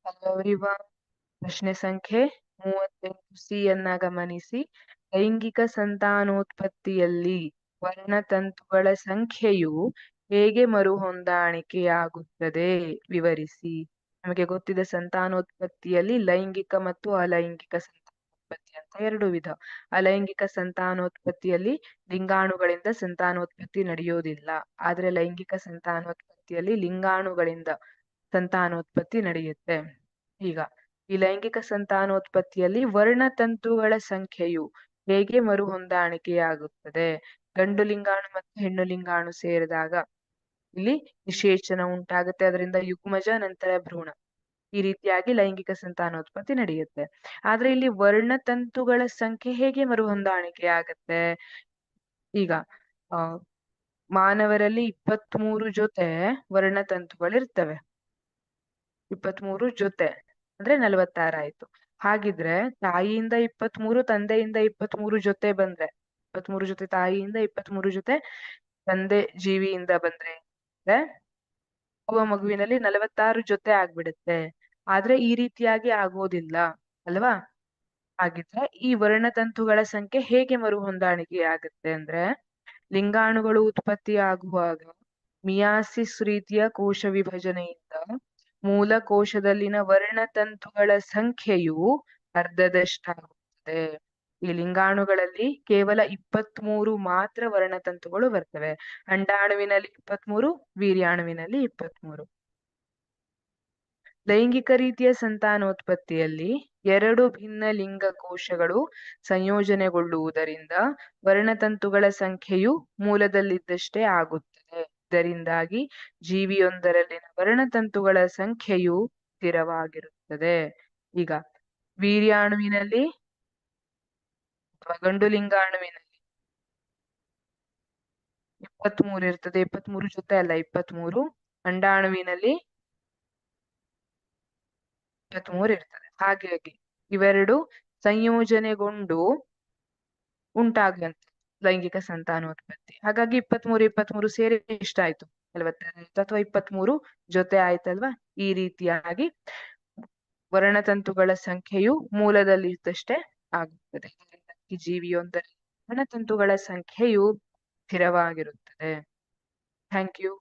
Hello everyone. ಪ್ರಶ್ನೆ ಸಂಖ್ಯೆ 38 C ಯನ್ನ ಗಮನಿಸಿ. ಲೈಂಗಿಕ ಸಂತಾನೋತ್ಪತ್ತಿಯಲ್ಲಿ ವರ್ಣತಂತುಗಳ ಸಂಖ್ಯೆಯು ಹೇಗೆ ಮರುಹೊಂದಾಣಿಕೆಯಾಗುತ್ತದೆ ವಿವರಿಸಿ. ನಮಗೆ ಗೊತ್ತಿದೆ, ಸಂತಾನೋತ್ಪತ್ತಿಯಲ್ಲಿ ಲೈಂಗಿಕ ಮತ್ತು ಅಲೈಂಗಿಕ ಸಂತಾನೋತ್ಪತ್ತಿ ಅಂತ ಎರಡು ವಿಧ. ಅಲೈಂಗಿಕ ಸಂತಾನೋತ್ಪತ್ತಿಯಲ್ಲಿ ಲಿಂಗಾಣುಗಳಿಂದ ಸಂತಾನೋತ್ಪತ್ತಿ ನಡೆಯೋದಿಲ್ಲ, ಆದ್ರೆ ಲೈಂಗಿಕ ಸಂತಾನೋತ್ಪತ್ತಿಯಲ್ಲಿ ಲಿಂಗಾಣುಗಳಿಂದ ಸಂತಾನೋತ್ಪತ್ತಿ ನಡೆಯುತ್ತೆ. ಈಗ ಈ ಲೈಂಗಿಕ ಸಂತಾನೋತ್ಪತ್ತಿಯಲ್ಲಿ ವರ್ಣತಂತುಗಳ ಸಂಖ್ಯೆಯು ಹೇಗೆ ಮರುಹೊಂದಾಣಿಕೆಯಾಗುತ್ತದೆ? ಗಂಡು ಲಿಂಗಾಣು ಮತ್ತು ಹೆಣ್ಣು ಲಿಂಗಾಣು ಸೇರಿದಾಗ ಇಲ್ಲಿ ನಿಷೇಚನ ಉಂಟಾಗುತ್ತೆ, ಅದರಿಂದ ಯುಗ್ಮಜ, ನಂತರ ಭ್ರೂಣ. ಈ ರೀತಿಯಾಗಿ ಲೈಂಗಿಕ ಸಂತಾನೋತ್ಪತ್ತಿ ನಡೆಯುತ್ತೆ. ಆದ್ರೆ ಇಲ್ಲಿ ವರ್ಣತಂತುಗಳ ಸಂಖ್ಯೆ ಹೇಗೆ ಮರುಹೊಂದಾಣಿಕೆ ಆಗತ್ತೆ? ಈಗ ಮಾನವರಲ್ಲಿ 23 ಜೊತೆ ವರ್ಣತಂತುಗಳಿರ್ತವೆ. 23 ಜೊತೆ ಅಂದ್ರೆ 46 ಆಯ್ತು. ಹಾಗಿದ್ರೆ ತಾಯಿಯಿಂದ 23, ತಂದೆಯಿಂದ 23 ಜೊತೆ ಬಂದ್ರೆ, 23 ಜೊತೆ ತಾಯಿಯಿಂದ 23 ಜೊತೆ ತಂದೆ ಜೀವಿಯಿಂದ ಬಂದ್ರೆ ಮಗುವಿನಲ್ಲಿ 46 ಜೊತೆ ಆಗ್ಬಿಡುತ್ತೆ. ಆದ್ರೆ ಈ ರೀತಿಯಾಗಿ ಆಗೋದಿಲ್ಲ ಅಲ್ವಾ? ಹಾಗಿದ್ರೆ ಈ ವರ್ಣತಂತುಗಳ ಸಂಖ್ಯೆ ಹೇಗೆ ಮರುಹೊಂದಾಣಿಕೆ ಆಗುತ್ತೆ ಅಂದ್ರೆ, ಲಿಂಗಾಣುಗಳು ಉತ್ಪತ್ತಿ ಆಗುವಾಗ ಮಿಯಾಸಿಸ್ ರೀತಿಯ ಕೋಶ ವಿಭಜನೆಯಿಂದ ಮೂಲ ಕೋಶದಲ್ಲಿನ ವರ್ಣತಂತುಗಳ ಸಂಖ್ಯೆಯು ಅರ್ಧದಷ್ಟಾಗುತ್ತದೆ. ಈ ಲಿಂಗಾಣುಗಳಲ್ಲಿ ಕೇವಲ 23 ಮಾತ್ರ ವರ್ಣತಂತುಗಳು ಬರ್ತವೆ. ಅಂಡಾಣುವಿನಲ್ಲಿ 23, ವೀರ್ಯಾಣುವಿನಲ್ಲಿ 23. ಲೈಂಗಿಕ ರೀತಿಯ ಸಂತಾನೋತ್ಪತ್ತಿಯಲ್ಲಿ 2 ಭಿನ್ನ ಲಿಂಗ ಕೋಶಗಳು ಸಂಯೋಜನೆಗೊಳ್ಳುವುದರಿಂದ ವರ್ಣತಂತುಗಳ ಸಂಖ್ಯೆಯು ಮೂಲದಲ್ಲಿದ್ದಷ್ಟೇ ಆಗುತ್ತದೆ. ಇದರಿಂದಾಗಿ ಜೀವಿಯೊಂದರಲ್ಲಿನ ವರ್ಣತಂತುಗಳ ಸಂಖ್ಯೆಯು ಸ್ಥಿರವಾಗಿರುತ್ತದೆ. ಈಗ ವೀರ್ಯಾಣುವಿನಲ್ಲಿ ಅಥವಾ ಗಂಡು ಲಿಂಗಾಣುವಿನಲ್ಲಿ 23 ಇರ್ತದೆ. 23 ಜೊತೆ ಅಲ್ಲ, 23. ಅಂಡಾಣುವಿನಲ್ಲಿ 23 ಇರ್ತದೆ. ಹಾಗಾಗಿ ಇವೆರಡು ಸಂಯೋಜನೆಗೊಂಡು ಉಂಟಾಗುವಂತ ಲೈಂಗಿಕ ಸಂತಾನೋತ್ಪತ್ತಿ. ಹಾಗಾಗಿ 23 ಸೇರಿ ಎಷ್ಟಾಯ್ತು? 42 ಆಯ್ತು, ಅಥವಾ 23 ಜೊತೆ ಆಯ್ತಲ್ವಾ? ಈ ರೀತಿಯಾಗಿ ವರ್ಣತಂತುಗಳ ಸಂಖ್ಯೆಯು ಮೂಲದಲ್ಲಿ ಇದ್ದಷ್ಟೇ ಆಗುತ್ತದೆ. ಈ ಜೀವಿಯೊಂದರಲ್ಲಿ ವರ್ಣತಂತುಗಳ ಸಂಖ್ಯೆಯು ಸ್ಥಿರವಾಗಿರುತ್ತದೆ. Thank you.